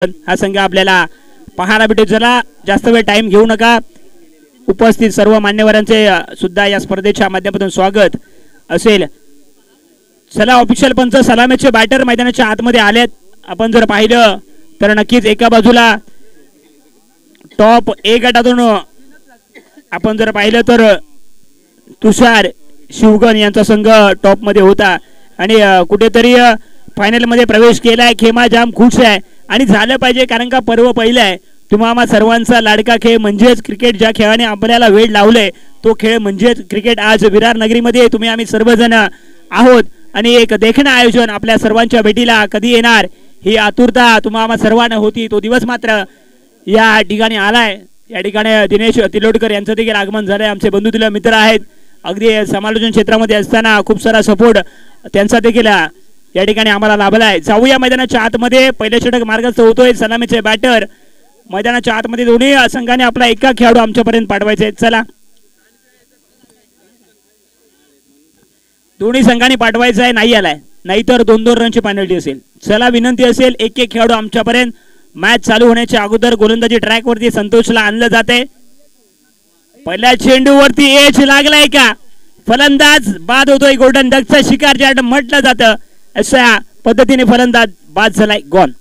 हा संघ आपल्याला पाहायला भेटेल। चला जास्त वेळ टाइम घेऊ नका। उपस्थित सर्व मान्यवरांचे सुद्धा या स्पर्धेच्या माध्यमातून स्वागत असेल। चला ऑफिशियल पंच सलामीचे बॅटर मैदानाच्या आतमध्ये आलेत। आपण जर पाहिलं तर नक्कीच एका बाजूला टॉप ए गटातून आपण जर पाहिलं तर तुषार शिवगण यांचा संघ टॉप मध्ये होता आणि कुठेतरी फायनल मध्ये प्रवेश केलाय। खेमा जाम खुश आहे आणि झालं पाहिजे, कारण का पर्व पहिलं आहे। तुम्हा सर्वांचा लाडका खेळ म्हणजेच क्रिकेट। ज्या खेळाने आपल्याला वेळ लावले तो खेळ म्हणजेच क्रिकेट। आज विरार नगरीमध्ये तुम्ही आम्ही सर्वजण आहोत आणि एक देखणं आयोजन आपल्या सर्वांच्या भेटीला कधी येणार ही आतुरता तुम्हा सर्वांना होती। तो दिवस मात्र या ठिकाणी आलाय। या ठिकाणी दिनेश तिलोडकर यांचं देखील आगमन झालंय। आमचे बंधुतुल्य मित्र आहेत, अगदी समालोचन क्षेत्रामध्ये असताना खूप सारा सपोर्ट त्यांचा देखील या ठिकाणी आम्हाला लाभलाय। जाऊया मैदानाच्या आतमध्ये। पहिले षटक मार्गस्थ होतोय। सलामीचे बॅटर मैदानाच्या आतमध्ये दोन्ही संघाने आपला एका खेळाडू आमच्यापर्यंत पाठवायचे। चला दोन्ही संघांनी पाठवायचा आहे, नाही आलाय नाहीतर 2-2 रनची पेनल्टी असेल। चला विनंती असेल एक एक खेळाडू आमच्यापर्यंत। मॅच चालू होण्याच्या अगोदर गोलंदाजी ट्रॅक वरती संतोषला आणलं जाते। पहिल्या चेंडूवरती एच लागलाय का? फलंदाज बाद होतोय। गोल्डन डकचा शिकार ज्या म्हटलं जातं अशा पद्धतीने फलंदाज बाद झालाय, गॉन।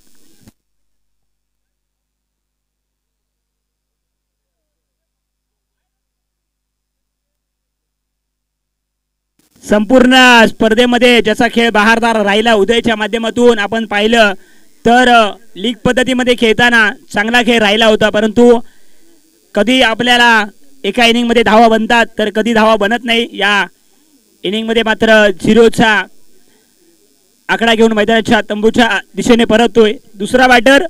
संपूर्ण स्पर्धेमध्ये ज्याचा खेळ बहारदार राहिला उदयच्या माध्यमातून आपण पाहिलं तर लीग पद्धतीमध्ये खेळताना चांगला खेळ राहिला होता, परंतु कधी आपल्याला एका इनिंग मध्ये धावा बनतात तर कधी धावा बनत नाही। या इनिंग मध्ये मात्र 0चा आकडा घेऊन मैदानाच्या तंबूच्या दिशेने परततोय दुसरा बॅटर,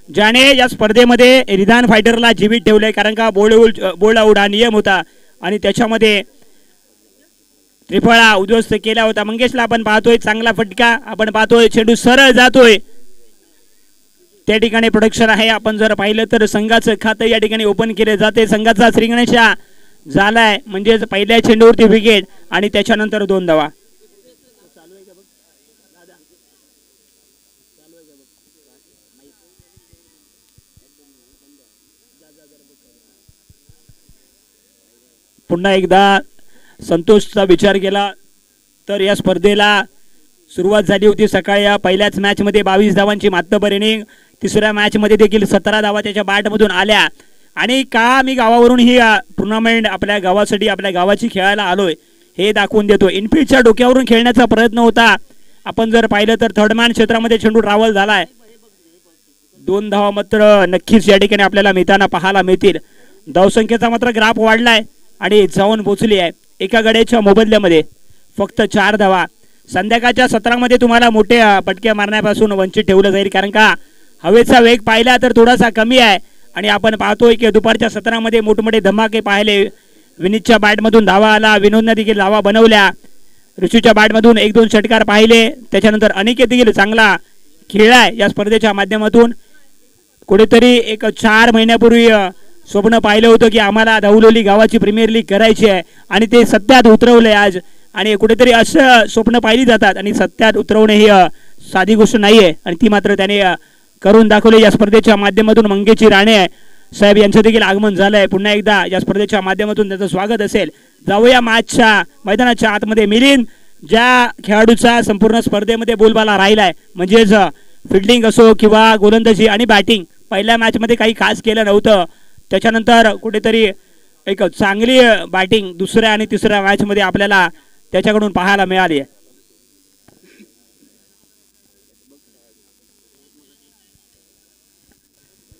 ज्याने या स्पर्धेमध्ये रिधान फायटरला जीवित ठेवलंय, कारण का बोल्ड आउट हा नियम होता आणि त्याच्यामध्ये त्रिफळा उद्ध्वस्त केला होता। मंगेशला आपण पाहतोय चांगला फटका, आपण पाहतोय चेंडू सरळ जातोय, त्या ठिकाणी प्रोडक्शन आहे। आपण जर पाहिलं तर संघाचं खातं या ठिकाणी ओपन केले जाते। संघाचा श्रीगणेशा झालाय म्हणजे पहिल्या चेंडूवरती विकेट आणि त्याच्यानंतर 2 धावा। पुन्हा एकदा संतोषचा विचार केला तर या स्पर्धेला सुरुवात झाली होती सकाळी। या पहिल्याच मॅच मध्ये 22 धावांची मातबर इनिंग, तिसऱ्या मॅच मध्ये देखील 17 धावा त्याच्या बॅट मधून आल्या। आणि का मी गावावरून ही टुर्नामेंट आपल्या गावासाठी आपल्या गावाची खेळायला आलोय हे दाखवून देतो। इनफिल्डच्या डोक्यावरून खेळण्याचा प्रयत्न होता। आपण जर पाहिलं तर थर्ड मॅन क्षेत्रामध्ये चेंडू ट्रॅव्हल झालाय। 2 धावा मात्र नक्कीच या ठिकाणी आपल्याला मिळताना पाहायला मिळतील। धावसंख्येचा मात्र ग्राफ वाढलाय आणि जाऊन पोहोचली आहे एका गड्याच्या मोबदल्यामध्ये फक्त 4 धावा। संध्याकाळच्या सत्रामध्ये तुम्हाला मोठे पटके मारण्यापासून वंचित ठेवलं जाईल, कारण का हवेचा वेग पाहिला तर थोडासा कमी आहे आणि आपण पाहतोय की दुपारच्या सत्रामध्ये मोठमोठे धमाके पाहिले। विनीतच्या बॅटमधून धावा आला, विनोदने देखील धावा बनवल्या, ऋषीच्या बॅटमधून 1-2 षटकार पाहिले, त्याच्यानंतर अनिकेत देखील चांगला खेळलाय या स्पर्धेच्या माध्यमातून। कुठेतरी एक 4 महिन्यापूर्वी स्वप्न पाहिलं होतं की आम्हाला धावलोली गावाची प्रीमियर लीग करायची आहे आणि ते सत्यात उतरवलंय आज। आणि कुठेतरी असं स्वप्न पाहिली जातात आणि सत्यात उतरवणे ही साधी गोष्ट नाहीये आणि ती मात्र त्याने करून दाखवले या स्पर्धेच्या माध्यमातून। मंगेशी राणे साहेब यांचं देखील आगमन झालंय। पुन्हा एकदा या स्पर्धेच्या माध्यमातून त्याचं स्वागत असेल। जाऊया मॅचच्या मैदानाच्या आतमध्ये। मिलिंद ज्या खेळाडूचा संपूर्ण स्पर्धेमध्ये बोलबाला राहिलाय म्हणजेच फिल्डिंग असो किंवा गोलंदाजी आणि बॅटिंग, पहिल्या मॅच मध्ये काही खास केलं नव्हतं, त्याच्यानंतर कुठेतरी एक चांगली बॅटिंग दुसऱ्या आणि तिसऱ्या मॅच मध्ये आपल्याला त्याच्याकडून पाहायला मिळाली आहे।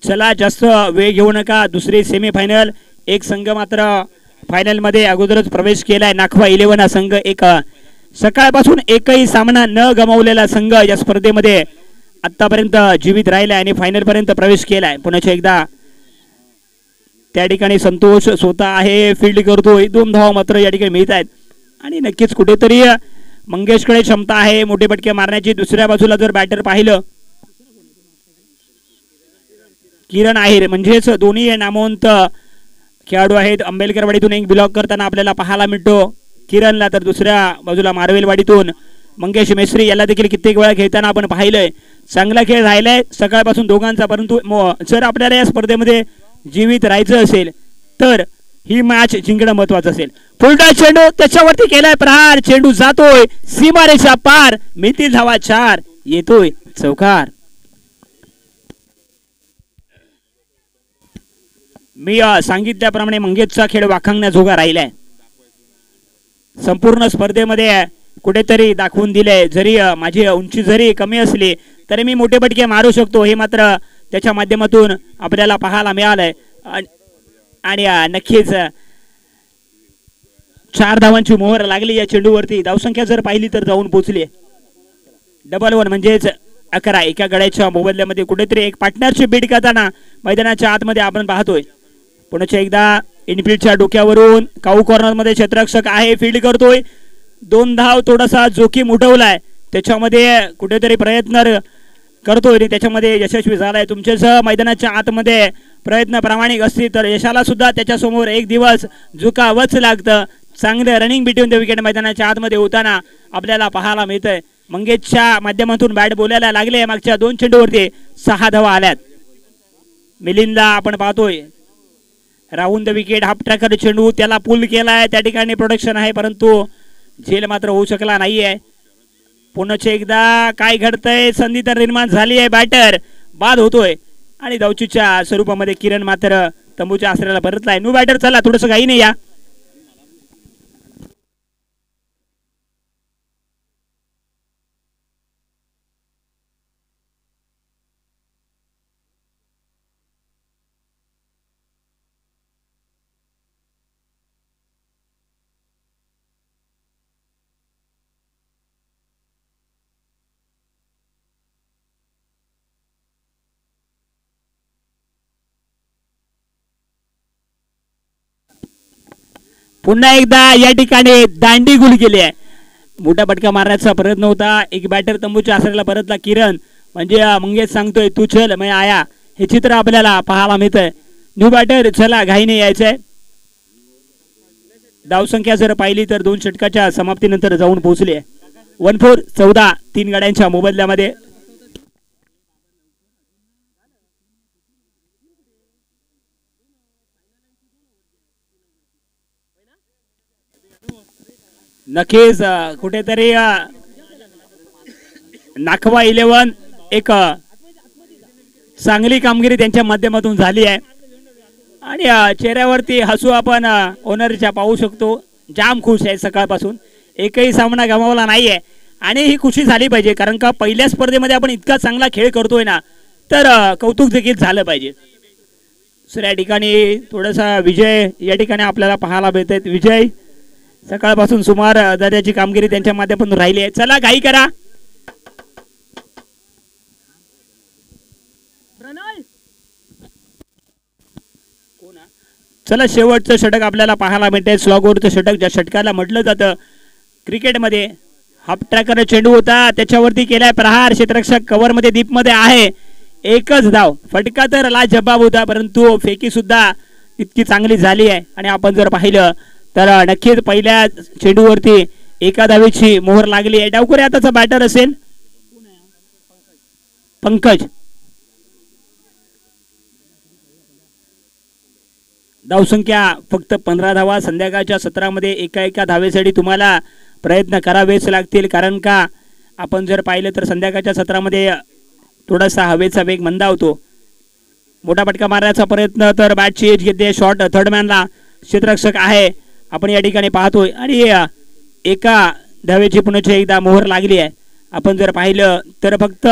चला जास्त वेळ घेऊ नका। दुसरी सेमीफायनल, एक संघ मात्र फायनल मध्ये अगोदरच प्रवेश केलाय। नाखवा 11 हा संघ एक सकाळपासून एकही सामना न गमावलेला संघ या स्पर्धेमध्ये आतापर्यंत जीवित राहिलाय आणि फायनल पर्यंत प्रवेश केलाय। पुन्हा एकदा त्या ठिकाणी संतोष स्वतः आहे, फील्ड करतोय, 2 धावा मात्र या ठिकाणी मिळत आहेत आणि नक्कीच कुठेतरी मंगेशकडे क्षमता आहे मोठे पटके मारण्याची। दुसऱ्या बाजूला जर बॅटर पाहिलं किरण आहेर म्हणजेच दोन्ही नामवंत खेळाडू आहेत। अंबेडकरवाडीतून एक ब्लॉक करताना आपल्याला पाहायला मिळतो किरणला, तर दुसऱ्या बाजूला मारवेलवाडीतून मंगेश मेश्री याला देखील कित्येक वेळा खेळताना आपण पाहिलंय। चांगला खेळ राहिलाय सकाळपासून दोघांचा, परंतु जर आपल्याला या स्पर्धेमध्ये जीवित राहायचं असेल तर ही मॅच जिंकणं महत्वाचं असेल. फुलटॉस चेंडू त्याच्यावरती केलाय प्रहार, चेंडू जातोय सीमारेषा पार, मिळतील धावा 4, येतोय चौकार. मी सांगितल्याप्रमाणे मंगेशचा खेळ वाखाणण्याजोगा राहिलाय. संपूर्ण स्पर्धेमध्ये कुठेतरी दाखवून दिले, जरी माझी उंची जरी कमी असली तरी मी मोठे पटके मारू शकतो, हे मात्र त्याच्या माध्यमातून आपल्याला पाहायला मिळालंय. आणि नक्कीच 4 धावांची मोहर लागली या चेंडूवरती. धावसंख्या जर पाहिली तर जाऊन पोहोचली डबल 1 म्हणजेच 11. एका गड्याच्या मोबदल्यामध्ये कुठेतरी एक पार्टनरशिप बीट करताना मैदानाच्या आतमध्ये आपण पाहतोय. पुन्हा एकदा इनफिल्डच्या डोक्यावरून काऊ कॉर्नर मध्ये क्षेत्ररक्षक आहे, फील्ड करतोय. 2 धाव थोडासा जोखीम उठवलाय, त्याच्यामध्ये कुठेतरी प्रयत्न करतोय आणि त्याच्यामध्ये यशस्वी झालाय. तुमच्या मैदानाच्या आतमध्ये प्रयत्न प्रामाणिक असतील तर यशाला सुद्धा त्याच्यासमोर एक दिवस झुकावंच लागतं. चांगलं रनिंग बिटवीन द विकेट मैदानाच्या आतमध्ये होताना आपल्याला पाहायला मिळतंय. मंगेशच्या माध्यमातून बॅट बोलायला लागले. मागच्या 2 चेंडूवरती 6 धावा आल्यात. मिलिंदला आपण पाहतोय round the wicket, half tracker चेंडू त्याला पुल केलाय, त्या ठिकाणी प्रोडक्शन आहे परंतु झेल मात्र होऊ शकला नाहीये. पुन्हा एकदा काय घडतंय, संधी तर निर्माण झाली आहे, बॅटर बाद होतोय आणि धावचीच्या स्वरूपामध्ये किरण मात्र तंबूच्या आश्रयाला परतलाय. न्यू बॅटर, चला थोडस काही नाही या. पुन्हा एकदा या ठिकाणी दांडी गुल केली आहे. मोठा फटका मारण्याचा प्रयत्न होता, एक बॅटर तंबूच्या आश्रयाला परतला किरण, म्हणजे मंगेश सांगतोय तू चल मैं आया, हे चित्र आपल्याला पाहायला मिळतंय. न्यू बॅटर, चला घाईने यायचंय. धावसंख्या जर पाहिली तर 2 षटकाच्या समाप्तीनंतर जाऊन पोहोचली आहे. 1-4, 14, 3 गाड्यांच्या मोबदल्यामध्ये. नक्कीच कुठेतरी नाखवा 11 एक चांगली कामगिरी त्यांच्या माध्यमातून झाली आहे आणि चेहऱ्यावरती हसू आपण ओनरच्या पाहू शकतो. जाम खुश आहे सकाळपासून, एकही सामना गमावला नाहीये आणि ही खुशी झाली पाहिजे, कारण का पहिल्या स्पर्धेमध्ये आपण इतका चांगला खेळ करतोय ना, तर कौतुक देखील झालं पाहिजे. सर या ठिकाणी थोडासा विजय या ठिकाणी आपल्याला पाहायला मिळतोय. विजय सकाळपासून सुमार दर्जाची कामगिरी त्यांच्या माध्यमातून राहिली आहे. चला घाई करा. चला शेवटचं षटक आपल्याला पाहायला मिळतंय. स्लॉगवरचं षटक, ज्या षटकाला म्हटलं जातं क्रिकेटमध्ये. हाफ ट्रॅकर चेंडू होता, त्याच्यावरती केलाय प्रहार, क्षेत्ररक्षक कव्हर मध्ये डीप मध्ये आहे. एकच धाव, फटका तर लाजबाब होता परंतु फेकी सुद्धा इतकी चांगली झाली आहे आणि आपण जर पाहिलं तर नक्कीच पहिल्या चेंडूवरती एका धावेची मोहर लागली आहे. डावखुरे आताचा बॅटर असेल पंकज. धावसंख्या फक्त 15 धावा. संध्याकाळच्या सत्रामध्ये एका धावेसाठी तुम्हाला प्रयत्न करावेच लागतील, कारण का आपण जर पाहिलं तर संध्याकाळच्या सत्रामध्ये थोडासा हवेचा वेग मंदावतो. मोठा फटका मारण्याचा प्रयत्न, तर बॅटची एज घेते, शॉट थर्डमॅनला क्षेत्ररक्षक आहे आपण या ठिकाणी पाहतोय आणि एका धावेची पुन्हा एकदा मोहर लागली आहे. आपण जर पाहिलं तर फक्त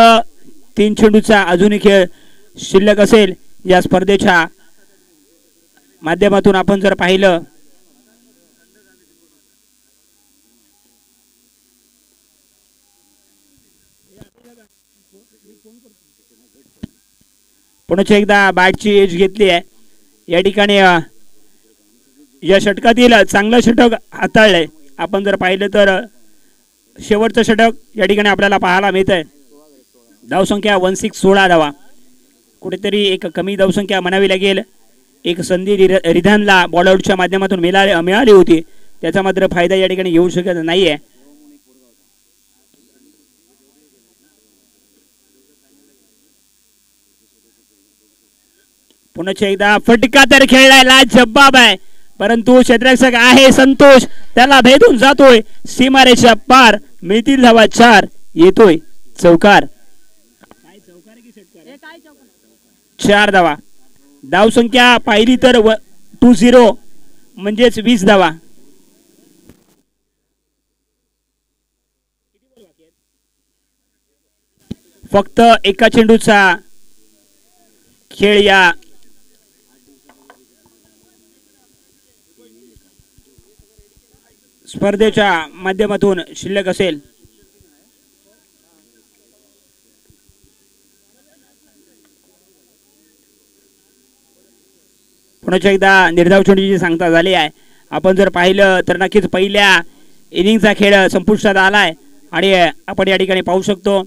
3 चेंडूचा अजूनही खेळ शिल्लक असेल या स्पर्धेच्या माध्यमातून. आपण जर पाहिलं पुन्हा एकदा बॅटची एज घेतली आहे या ठिकाणी. या षटकातील चांगलं षटक हाताळलंय. आपण जर पाहिलं तर शेवटचं षटक या ठिकाणी आपल्याला पाहायला मिळतंय. धावसंख्या 16, 16 धावा. कुठेतरी एक कमी धावसंख्या म्हणावी लागेल. एक संधी रिधानला बॉलआउटच्या माध्यमातून मिळाली होती, त्याचा मात्र फायदा या ठिकाणी घेऊ शकत नाहीये. पुन्हा एकदा फटका तर खेळलाय, लाजबाब आहे, परंतु क्षेत्ररक्षक आहे संतोष, त्याला भेदून जातोय सीमारेषा पार. मिळतील धावा 4, येतोय चौकार. 4 धावा. धाव संख्या पाहिली तर 20 म्हणजेच 20 धावा. फक्त एका चेंडूचा खेळ या स्पर्धेच्या माध्यमातून शिल्लक असेल. पुन्हा एकदा निर्धाव चेंडूची सांगता झाली आहे. आपण जर पाहिलं तर नक्कीच पहिल्या इनिंगचा खेळ संपुष्टात आलाय आणि आपण या ठिकाणी पाहू शकतो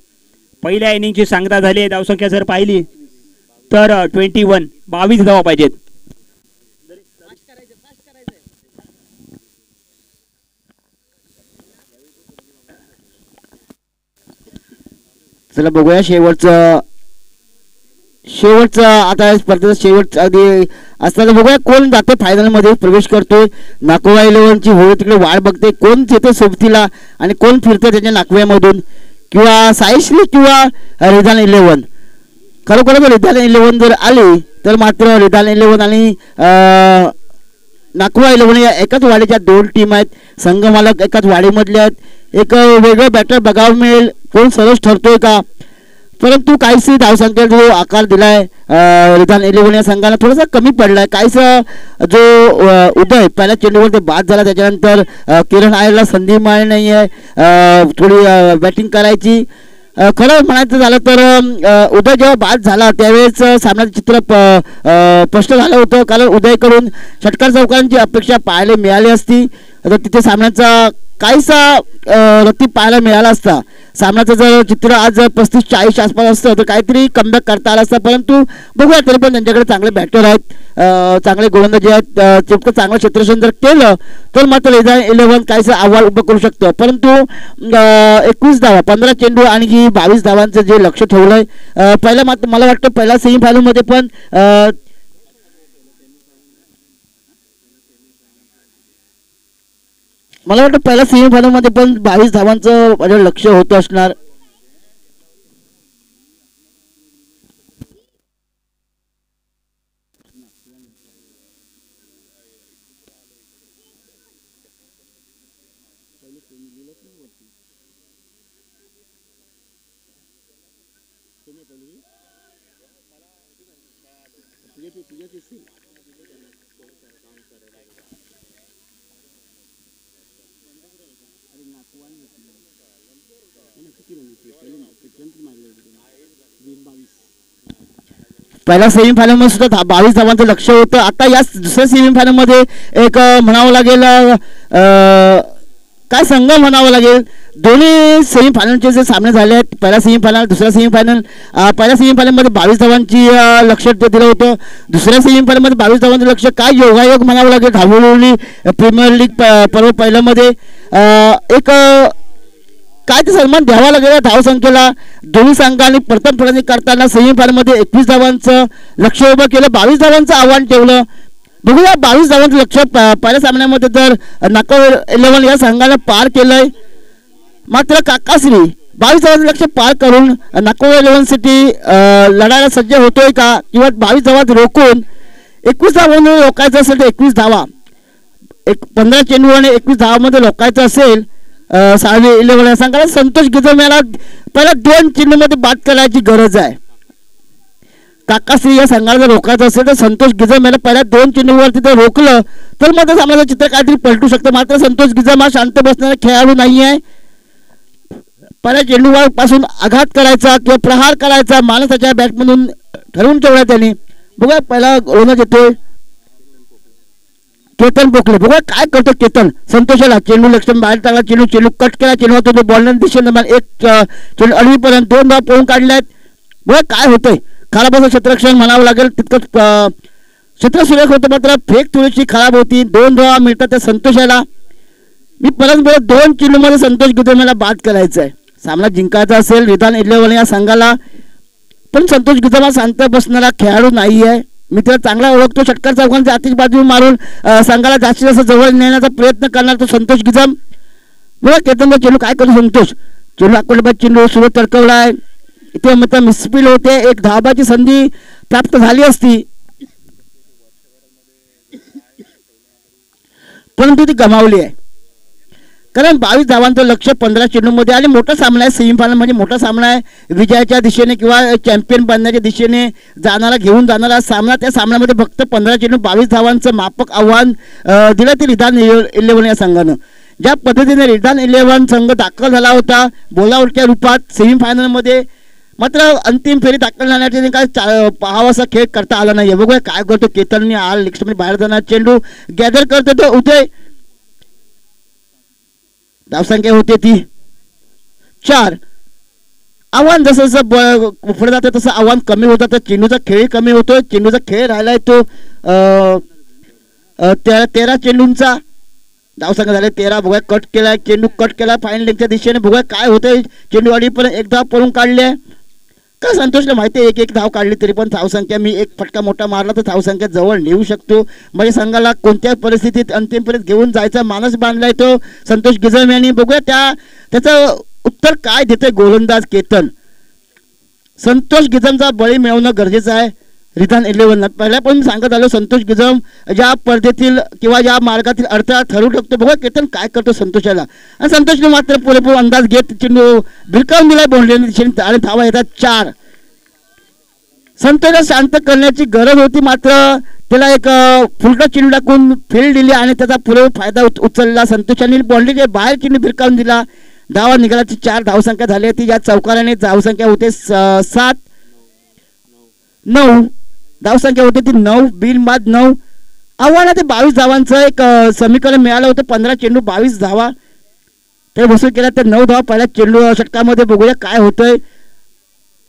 पहिल्या इनिंगची सांगता झाली आहे. धावसंख्या जर पाहिली तर 21, 22 धावा पाहिजेत. चला बघूया शेवटचं आता स्पर्धेचा शेवट अगदी असताना बघूया कोण जाते फायनल मध्ये प्रवेश करतोय. नाकोवा 11ची होळी तिकडे वाट बघते, कोण येते सोबतीला आणि कोण फिरते त्याच्या नाकव्यामधून, किंवा सायश्री किंवा रिधान 11. खरोखर रिधान 11 जर आली तर मात्र रिधान 11 आणि नाकोवा 11 या एकाच वाडीच्या 2 टीम आहेत. संघ मालक एकाच वाडीमधले आहेत. एक वेगळं बॅटर बघावं मिळेल, कोण सरस ठरतोय का. परंतु काहीशी धावसंख्या जो आकार दिलाय रिधान 11 या संघाला थोडासा कमी पडलाय. काहीसा जो उदय पहिल्या चेंडूवर ते बाद झाला, त्याच्यानंतर किरण आयरला संधी मिळाली नाही आहे थोडी बॅटिंग करायची. खरं म्हणायचं झालं तर उदय जेव्हा बाद झाला त्यावेळेस सामन्याचं चित्र स्पष्ट झालं होतं, कारण उदयकडून षटकार चौकारांची अपेक्षा पाहायला मिळाली असती तर तिथे सामन्याचा काहीसा रत्ती पाहायला मिळाला असता. सामन्याचं जर चित्र आज 35-40 आसपास असतं तर काहीतरी कमबॅक करता आला असता. परंतु बघूया, तरी पण त्यांच्याकडे चांगले बॅटर आहेत, चांगले गोलंदाजी आहेत. तितकं चांगलं क्षेत्ररक्षण जर केलं तर मात्र रिधान 11 काहीसं आव्हान उभं करू शकतं. परंतु 21 धावा, 15 चेंडू आणि 22 धावांचं जे लक्ष ठेवलंय पहिला, मात्र मला वाटतं पहिल्या सेमीफायनलमध्ये पण मला वाटतं पहिल्या सेमीफायनलमध्ये पण 22 धावांचं माझं लक्ष होतं असणार. पहिल्या सेमीफायनल मध्ये सुद्धा 22 धावांचं लक्ष होतं. आता या दुसऱ्या सेमीफायनल मध्ये एक म्हणावं लागेल, काय संघ म्हणावं लागेल, दोन्ही सेमीफायनलचे जे सामने झाले आहेत, पहिला सेमीफायनल दुसरा सेमीफायनल. पहिल्या सेमीफायनलमध्ये 22 धावांची लक्ष दिलं होतं, दुसऱ्या सेमीफायनलमध्ये 22 धावांचं लक्ष. काय योगायोग म्हणावं लागेल, धावलेली प्रीमियर लीग पर्व पहिल्यामध्ये एक काय ते सन्मान द्यावा लागेल धावसंख्येला. दोन्ही संघांनी प्रथम फलंदाजी करताना सेमीफायनलमध्ये 21 धावांचं लक्ष उभं केलं, 22 धावांचं आव्हान ठेवलं. बघूया 22 धावांचं लक्ष पहिल्या सामन्यामध्ये तर नाकोवा 11 या संघानं पार केलंय. मात्र काकाश्री 22 धावांचं लक्ष पार करून नाकोवा 11 साठी लढायला सज्ज होतोय का, किंवा 22 धावात रोखून 21 धावांमध्ये रोखायचं असेल तर 21 धावा, 15 चेंडू आणि 21 धावामध्ये रोखायचं असेल सावी 11 या संघाला संतोष गिजम याला पहिल्या 2 चेंडूमध्ये बाद करायची गरज आहे. काकाश्री या संघाला जर रोखायचं असेल तर संतोष गिजम याला पहिल्या 2 चेंडूवरती जर रोखलं तर मात्र सामन्याचं चित्र काहीतरी पलटू शकतं. मात्र संतोष गिजम हा शांत बसणारा खेळाडू नाही आहे. पहिल्या चेंडूवर पासून आघात करायचा किंवा प्रहार करायचा माणसाच्या बॅटमधून ठरवून ठेवला त्यांनी. बघा पहिला गोलंदाज येतोय केतन पोकले. बघा काय करतो केतन. संतोषाला चेंडू लक्ष्मण बाहेर टाकला, चेंडू कट केला, चेंडू तो बॉलर दिशेने एक चेंडू अडवीपर्यंत 2 धावा पळून काढल्यात. बघा काय होतंय, खराब असं क्षेत्ररक्षण म्हणावं लागेल, तितकं क्षेत्र सुरेख होतं, मात्र फेक थोडीशी खराब होती. 2 धावा मिळतात त्या संतोषाला. मी परत बोलत 2 चेंडूमध्ये संतोष गिजम याला बाद करायचं आहे. सामना जिंकायचा असेल रिधान 11 या संघाला, पण संतोष गिजम हा शांत बसणारा खेळाडू नाही आहे. मित्र चांगला ओळखतो. षटकार चौकांचे आतिश बाजू मारून संघाला जास्तीत जास्त जवळ नेण्याचा प्रयत्न करणार तो संतोष गिजम. बघा केतनचा चेंडू काय करतो संतोष. चेंडू आकडे चेंडू सुरू तरकवलाय. इथे मित्र मिसफील होते. एक धाबाची संधी प्राप्त झाली असती परंतु ती गमावली आहे. कारण 22 धावांचं लक्ष 15 चेंडूमध्ये आणि मोठा सामना आहे. सेमीफायनल म्हणजे मोठा सामना आहे. विजयाच्या दिशेने किंवा चॅम्पियन बनण्याच्या दिशेने जाणारा घेऊन जाणारा सामना. त्या सामन्यामध्ये फक्त 15 चेंडू 22 धावांचं मापक आव्हान दिलं ते रिधान 11 या संघानं. ज्या पद्धतीने रिधान 11 संघ दाखल झाला होता बोलावटच्या रूपात सेमीफायनलमध्ये, मात्र अंतिम फेरी दाखल झाल्याने काय पाहावासा खेळ करता आला नाही. बघूया काय करतो केतनने. लिक्समध्ये बाहेर जाणार चेंडू गॅदर करतो तो उदय. धावसंख्या होते ती 4. आव्हान जसं जसं पुढे जातं तसं आव्हान कमी होतं. तर चेंडूचा खेळ कमी होतो. चेंडूचा खेळ राहिलाय तो 13 चेंडूंचा. धावसंख्या झाले 13. बघूया कट केलाय चेंडू. कट केला फाईन लेगच्या दिशेने. बघूया काय होतंय. चेंडू अडीपर्यंत एक धाव पळून काढले. का संतोषला माहिती आहे एक धाव काढली तरी पण धावसंख्या मी एक फटका मोठा मारला तर धावसंख्या जवळ नेऊ शकतो. म्हणजे संघाला कोणत्या परिस्थितीत अंतिमपर्यंत घेऊन जायचा मानस बांधलाय तो संतोष गिजम यांनी. बघूया त्याचं उत्तर काय देतोय गोलंदाज केतन. संतोष गिजमचा बळी मिळवणं गरजेचं आहे. रिधान 11 पहिल्यापासून सांगत आलो संतोष गिजम ज्या स्पर्धेतील किंवा ज्या मार्गातील अडथळा ठरू शकतो. बघा केतन काय करतो संतोषाला. आणि संतोषने मात्र पुरेपूर अंदाज घेत चेंडू भिरकावून दिलाय बाउंड्रीच्या दिशेने आणि धावा येतात 4. संतोषला शांत करण्याची गरज होती मात्र त्याला एक फुलटा चेंडू टाकून फील्ड दिली आणि त्याचा पुरेपूर फायदा उचलला. संतोषांनी बाउंड्रीच्या बाहेर चेंडू भिरकावून दिला. धावा निघाल्याची 4 धावसंख्या झाली होती. या चौकाराने धावसंख्या होते 7 9. धावसंख्या होती ती 9. बिनबाद 9. आव्हानात 22 धावांचं एक समीकरण मिळालं होतं. 15 चेंडू 22 धावा ते वसूल केला. तर 9 धावा पहिल्या चेंडू षटकामध्ये. बघूया काय होतंय.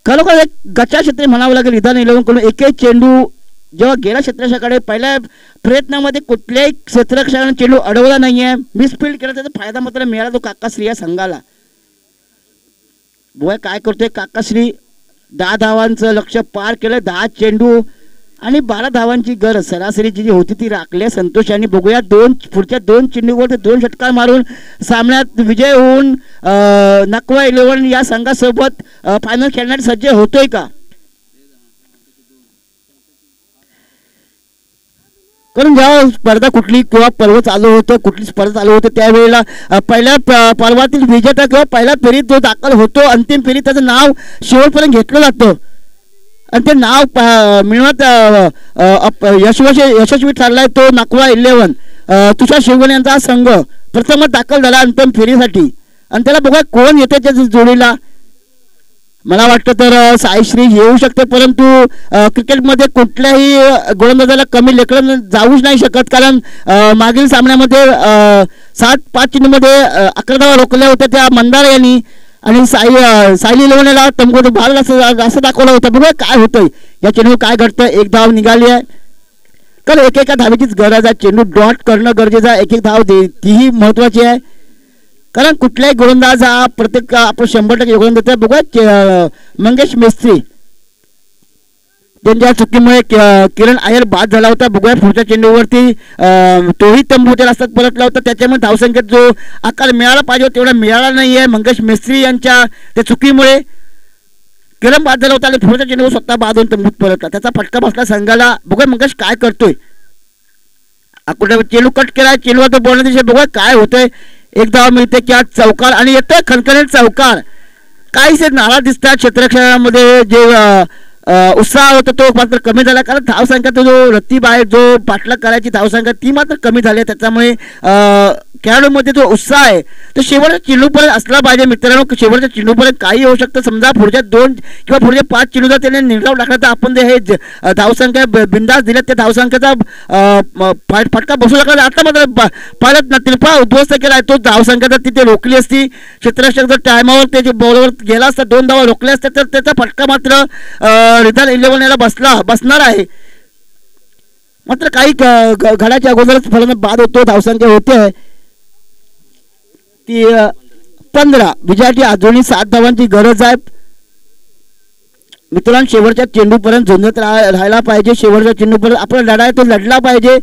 खरोखर एक गचा क्षेत्र म्हणावं लागेल रिधान 11 कडून. एकही चेंडू जेव्हा गेला क्षेत्ररक्षकाकडे पहिल्या प्रयत्नामध्ये कुठल्याही क्षेत्ररक्षकाने चेंडू अडवला नाहीये. मिसफील्ड केला त्याचा फायदा मात्र मिळाला तो काकाश्री या संघाला. बघूया काय करतोय काकाश्री. 10 धावांचं लक्ष पार केलं. 10 चेंडू आणि 12 धावांची गरज सरासरीची जी होती ती राखली संतोष यांनी. बघूया पुढच्या 2 चेंडूवर ते 2 षटकार मारून सामन्यात विजय होऊन नकवा 11 या संघासोबत फायनल खेळण्यासाठी सज्ज होतोय का. कारण जेव्हा स्पर्धा कुठली किंवा पर्व चालू होतं कुठली स्पर्धा चालू होते त्यावेळेला पहिल्या पर्वातील विजेता किंवा पहिल्या फेरीत जो दाखल होतो अंतिम फेरीत त्याचं नाव शेवटपर्यंत घेतलं जातं आणि ते नाव मिळवत यशस्वी ठरलाय तो नकवा 11. तुषार शिवगणे यांचा संघ प्रथमच दाखल झाला अंतिम फेरीसाठी आणि त्याला बघा कोण येते त्या जोडीला. मला वाटतं तर साईश्री येऊ शकते परंतु क्रिकेटमध्ये कुठल्याही गोलंदाजाला कमी लेकरं जाऊच नाही शकत. कारण मागील सामन्यामध्ये 7-5 चेंडूमध्ये 11 धावा रोखल्या होत्या त्या मंदार यांनी आणि सायली लेवनेला तंबू भाग असं दाखवलं होतं. बघूया काय होतंय या चेंडू काय घडतं. 1 धाव निघाली आहे. कारण एकेका धावेचीच गरज आहे. चेंडू डॉट करणं गरजेचं आहे. 1-1 धाव तीही महत्वाची आहे. कारण कुठल्याही गोलंदाज हा प्रत्येक आपण 100% योगदान देतो. बघूया मंगेश मिस्त्री त्यांच्या चुकीमुळे किरण आयर बाद झाला होता. बघूया पुढच्या चेंडूवरती तोही तंबूच्या रस्त्यात परतला होता. त्याच्यामुळे धावसंख्येत जो आकार मिळाला पाहिजे तेवढा मिळाला नाहीये. मंगेश मिस्त्री यांच्या त्या चुकीमुळे किरण बाद झाला होता आणि पुढच्या चेंडूवर स्वतः बाद होऊन तंबूत परतला. त्याचा फटका बसला संघाला. बघूया मंगेश काय करतोय. कुठे चेंडू कट केलाय. चेंडूवर तो बोलण्या दिशे बघूया काय होतंय. 1 धाव मिळते की आज चौकार आणि येतोय खणखणीत चौकार. काहीसे नाराज दिसतात क्षेत्ररक्षणामध्ये जे उत्साह होता तो मात्र कमी झाला. कारण धावसंख्या तो जो रत्तीबाहेर जो पाठलाग करायची धावसंख्या ती मात्र कमी झाली. त्याच्यामुळे खेळाडूमध्ये जो उत्साह आहे तो शेवटच्या चेंडूपर्यंत असला पाहिजे. मित्रांनो शेवटच्या चेंडूपर्यंत काही होऊ शकतं. समजा पुढच्या 2 किंवा पुढच्या 5 चेंडूचा त्याने निराव टाकला तर आपण हे धावसंख्या बिंदास दिल्या त्या धावसंख्येचा फटका बसू लागला. आता मात्र पालक तिरफा उद्ध्वस्त केला तो धावसंख्या तिथे रोखली असती. क्षेत्ररक्षक जर टायमावर त्याच्या बॉलवर गेला असता 2 धावा रोखल्या असत्या तर त्याचा फटका मात्र रिधान 11 याला बसणार आहे. मात्र काही घड्याच्या अगोदरच फलंदाज बाद होतो. धावसंख्या होते ती 15. विजयाची अजूनही 7 धावांची गरज आहे. मित्रांनो शेवटच्या चेंडूपर्यंत झुंजत राहायला पाहिजे. शेवटच्या चेंडूपर्यंत आपला लढा आहे तो लढला पाहिजे,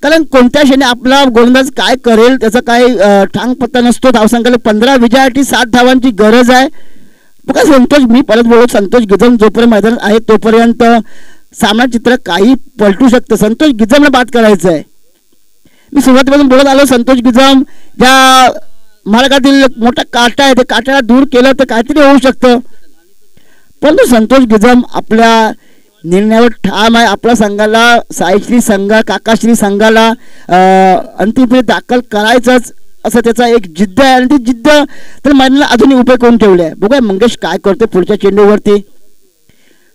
कारण कोणत्या क्षणी आपला गोलंदाज काय करेल त्याचा काही ठांग पत्ता नसतो. धावसंख्येला 15 विजयासाठी 7 धावांची गरज आहे. बघा संतोष, मी परत बोलतो, संतोष गिजम जोपर्यंत मैदानात आहे तोपर्यंत सामना चित्र काही पलटू शकतं. संतोष गिजमला बाद करायचं आहे. मी सुरुवातीपासून बोलत आलो, संतोष गिजम ज्या मार्गातील मोठा काटा आहे ते काट्याला दूर केलं तर काहीतरी होऊ शकतं, परंतु संतोष गिजम आपल्या निर्णयावर ठाम आहे. आपल्या संघाला साईश्री संघ काकाश्री संघाला अंतिम फेरीत दाखल करायचंच असं त्याचा एक जिद्द आहे, आणि ती जिद्द तर मैदानाला अजूनही उभे करून ठेवले आहे. बघूया मंगेश काय करते पुढच्या चेंडूवरती.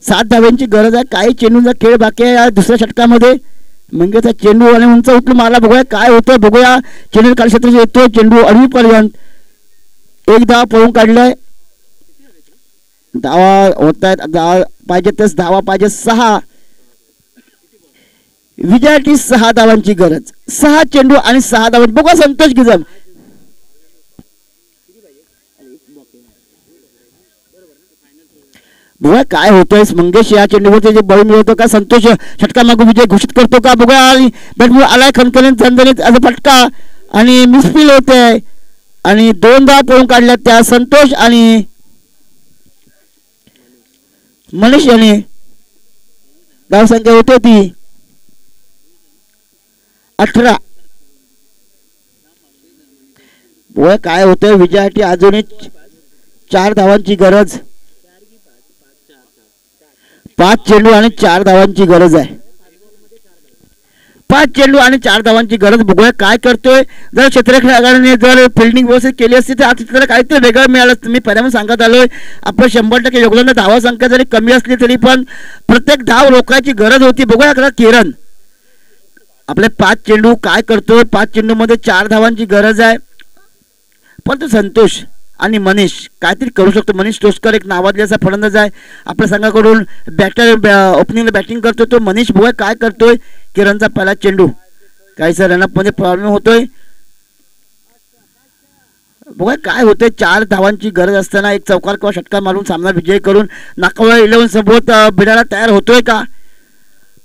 7 धाव्यांची गरज आहे. काही चेंडूंचा खेळ बाकी आहे या दुसऱ्या षटकामध्ये. मंगेशचा चेंडू आणि उंच उचलून मारला. बघूया काय होतं. बघूया चेंडू कार्यक्षेत्रात येतो, चेंडू अडवीपर्यंत 1 धाव पळून काढलाय. धावा होत आहेत, धावा पाहिजे तेच धावा पाहिजे 6. विजयासाठी 6 धावांची गरज. 6 चेंडू आणि 6 धावा. बघा संतोष गिजम बघा काय होतोय. मंगेश या चेंडूवरती जे बळी मिळवतो का, संतोष षटकामागून विजय घोषित करतो का. बघा बॅटबॉल आलाय खणखणीत झणझणीत असा फटका आणि मिसफील होते आणि 2 धावा पळून काढल्या त्या संतोष आणि मनीष याने. धावसंख्या होते ती 18. बघा काय होतंय. विजयासाठी अजूनही 4 धावांची गरज. 5 चेंडू आणि 4 धावांची गरज आहे. 5 चेंडू आणि 4 धावांची गरज. बघूया काय करतोय. जर क्षेत्ररक्षकाने जर फिल्डिंग व्यवस्थित केली असती तर आज चित्र काहीतरी वेगळं मिळालं असतं. मी पहिल्यांदा सांगत आलोय, आपलं 100% योगदान. धावा संख्या जरी कमी असली तरी पण प्रत्येक धाव रोखायची गरज होती. बघूया आता किरण आपले 5 चेंडू काय करतोय. 5 चेंडू मध्ये 4 धावांची गरज आहे, परंतु संतोष आणि मनीष काहीतरी करू शकतो. मनीष तोषकर एक नावाजलेला असा फलंदाज आहे आपल्या संघाकडून. बॅटर ओपनिंगला बॅटिंग करतोय तो मनीष. बघूया काय करतोय. किरणचा पहिला चेंडू काहीसा रनअप मध्ये प्रॉब्लेम होतोय. बघा काय होतंय. 4 धावांची गरज असताना एक चौकार किंवा षटकार मारून सामना विजय करून नाकावळा 11 सोबत भिडायला तयार होतोय का.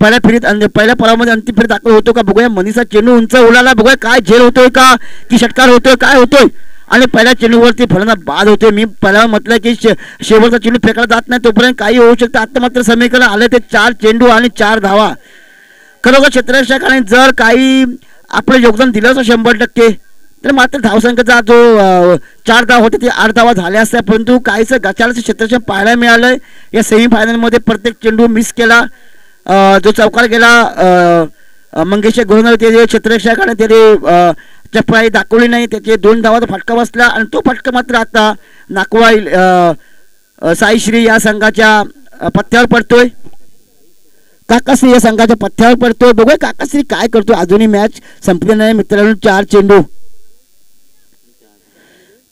पहिल्या परामध्ये अंतिम फेरीत दाखल होतो का. बघूया मनीषचा चेंडू उंच उडाला. बघूया काय झेल होतोय का की षटकार होतोय काय होतोय. आणि पहिल्या चेंडूवरती फलंदाज बाद होते. मी पहिला म्हटलं की शेवटचा चेंडू फेकायला जात नाही तोपर्यंत काही होऊ शकतं. आता मात्र समीकरण आले ते 4 चेंडू आणि 4 धावा. खरोखर क्षेत्ररक्षकाने जर काही आपलं योगदान दिलं असं 100% तर मात्र धावसंख्येचा जो 4 धावा होते ते 8 धावा झाल्या असत्या, परंतु काहीसं गचाळचं क्षेत्ररक्षण पाहायला मिळालंय. या सेमीफायनलमध्ये प्रत्येक चेंडू मिस केला. जो चौकार गेला मंगेश गोलंदाज ते क्षेत्ररक्षकाने त्याने चपळाई दाखवली नाही. त्याचे 2 धावाचा फटका बसला आणि तो फटका मात्र आता नाकवा साईश्री या संघाच्या पथ्यावर पडतोय. काकाश्री या संघाच्या पथ्यावर पडतोय. बघूया काकाश्री काय करतोय. अजूनही मॅच संपली नाही मित्रांनो.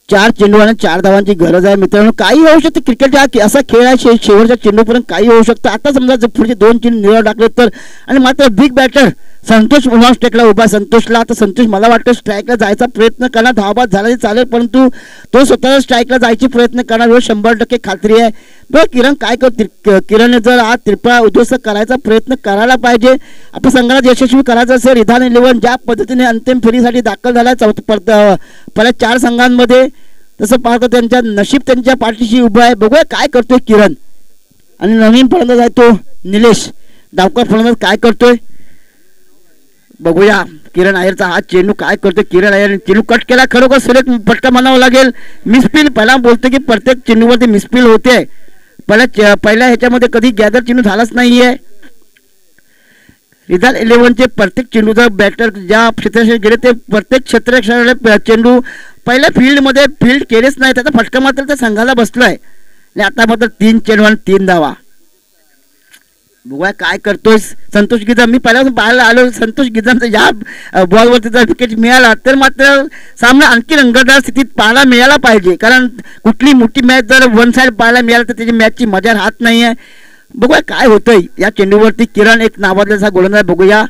4 चेंडू आणि 4 धावांची गरज आहे मित्रांनो. काही होऊ शकतं. क्रिकेट हा असा खेळ आहे, शेवटच्या चेंडूपर्यंत काही होऊ शकतं. आता समजा जर पुढचे 2 चेंडू निवड टाकले तर, आणि मात्र बिग बॅटर संतोष उन्हा स्ट्राईकला उभा. संतोषला आता संतोष मला वाटतं स्ट्राईकला जायचा प्रयत्न करणार. धावबाद झाला तरी चालेल, परंतु तो स्वतः स्ट्राईकला जायचे प्रयत्न करणार एवढं 100% खात्री आहे. बघ किरण काय करतो. किरणने जर हा त्रिफळा उद्ध्वस्त करायचा प्रयत्न करायला पाहिजे. आपल्या संघाला यशस्वी करायचं असेल. रिधान 11 ज्या पद्धतीने अंतिम फेरीसाठी दाखल झाला पहिल्या 4 संघांमध्ये, तसं पाहतो त्यांच्या नशीब त्यांच्या पाठीशी उभं आहे. बघूया काय करतोय किरण. आणि नवीन फलंदाज आहे तो निलेश. डावकर फलंदाज काय करतोय बघूया. किरण अय्यरचा हा चेंडू काय करतोय. किरण अय्यर चेंडू कट केला. खरोखर सुरेख फटका म्हणावं लागेल. मिसफील पहिला बोलतो की प्रत्येक चेंडूवरती मिसफील होते. पहिल्या ह्याच्यामध्ये कधी गॅदर चेंडू झालाच नाहीये. रिधान 11चे प्रत्येक चेंडूचा बॅटर ज्या क्षेत्ररक्षण गेले ते प्रत्येक क्षेत्ररक्षणाला चेंडू पहिल्या फील्डमध्ये फील्ड केलेच नाही. त्याचा फटका मात्र त्या संघाला बसलाय. आणि आता मात्र 3 चेंडू आणि 3 धावा. बघूया काय करतोय संतोष गिजाम. मी पहिल्यापासून पाहायला आलो संतोष गिजामचा या बॉलवरती जर विकेट मिळाला तर मात्र सामना आणखी रंगतदार स्थितीत पाहायला मिळायला पाहिजे. कारण कुठली मोठी मॅच जर वन साइड पाहायला मिळाली तर त्याची मॅचची मजा राहत नाही आहे. बघूया काय होतंय. या चेंडूवरती किरण एक नावाजलेला गोलंदाज. बघूया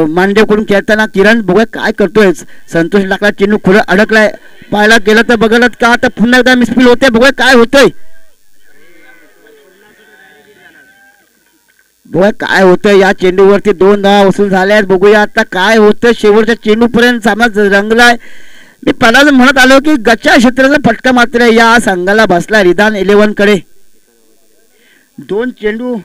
मांडेवकडून खेळताना किरण. बघूया काय करतोय. संतोष टाकला चेंडू खुलं अडकलाय. पाहायला गेलं तर बघलत का तर पुन्हा एकदा मिसफील होते. बघूया काय होतंय. बघूया काय होतं या चेंडूवरती 2 धावा वसूल झाल्या आहेत. बघूया आता काय होतं शेवटच्या चेंडूपर्यंत सामना रंगलाय. मी पहिल्यांदा म्हणत आलो की गच्च्या क्षेत्राचा फटका मात्र या संघाला बसला रिदान 11 कडे. 2 चेंडू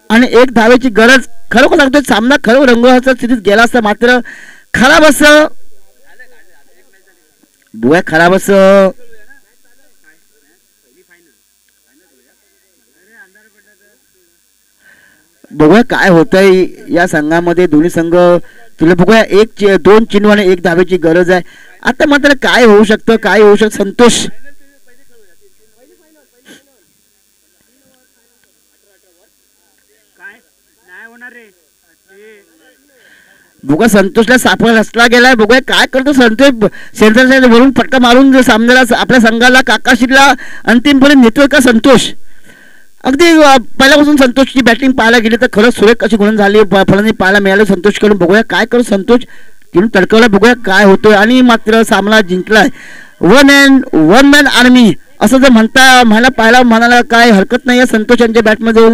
आणि 1 धावेची गरज. खरोखर सांगतोय सामना खरं रंगाच्या स्थितीत गेला असता मात्र खराब असं बघूया खराब असं बघूया काय होतंय या संघामध्ये. दोन्ही संघ तुला बघूया 2 चेंडू आणि 1 धावेची गरज आहे. आता मात्र काय होऊ शकतं काय होऊ शकतं संतोष बघा संतोषला सापळा रचला गेलाय. बघूया काय करतो संतोष. सेंटर वरून फटका मारून सामन्याला आपल्या संघाला काकाशीला अंतिमपर्यंत नेतोय का संतोष. अगदी पहिल्यापासून संतोषची बॅटिंग पाहायला गेली तर खरंच सुरेख कशी गुण झाली फलंदाजी पाहायला मिळाली संतोषकडून. बघूया काय करू संतोष तिने तडकवला. बघूया काय होतोय आणि मात्र सामना जिंकलाय. 1 मॅन आर्मी असं जर म्हणायला पाहायला म्हणायला काय हरकत नाही आहे संतोष यांच्या बॅटमध्ये.